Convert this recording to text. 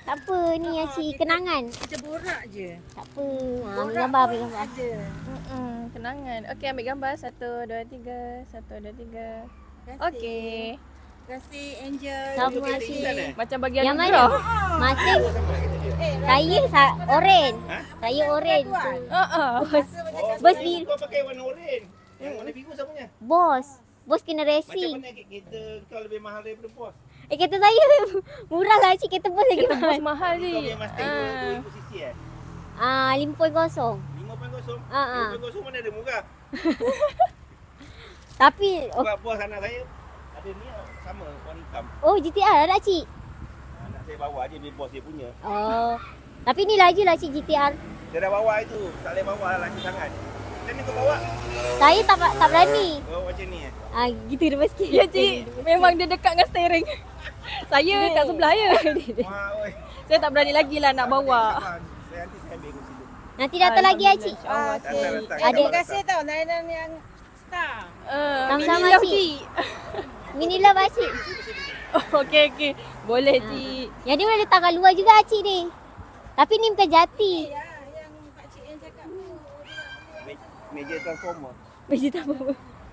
Tak apa ni Acik, kenangan. Kita borak je. Tak apa. Ambil gambar, ambil gambar. Aja. Kenangan. Okey, ambil gambar. 1, 2, 3. 1, 2, 3. Okey. Terima kasih Angel. Sama Acik. Macam bagi Yang mana? anugerah. Masing. Oren. Saya oren tu. Bos biru. Kau pakai warna oren. Yang warna biru siapanya? Bos. Bos kena Macam racing. mana kereta kau lebih mahal daripada bos? Kereta saya murah lah Acik. Kereta bos lagi Kita mahal. bos mahal Kau je. punya Mustang 2000 cc 5.0. 5.0? Ah, ah. 5.0 mana ada murah? Tapi Sebab bos anak saya ada ni sama warna hitam. GTR ada Cik. Anak saya bawa je dia bos dia punya. Tapi ni laju lah Cik GTR. Dia dah bawa itu, tak boleh bawa lah laju sangat. Macam mana kau bawa? Saya tak berani. Oh macam ni Gitu depan sikit. Ya cik, memang dia dekat dengan steering. Saya kat sebelah je. Wah oi. Saya tak berani lagi lah nak bawa. Saya nanti saya ambil kursi tu. Nanti datang lagi Cik. InsyaAllah cik. Datang. Terima kasih tau layanan yang star. Sama-sama, Mini love, cik. Mini love Cik. Okey. Boleh cik. Yang ni boleh letak kat luar juga Cik ni. Tapi ni bukan jati. Ya, yang pakcik yang cakap tu. Meja transformer. Baju tak apa.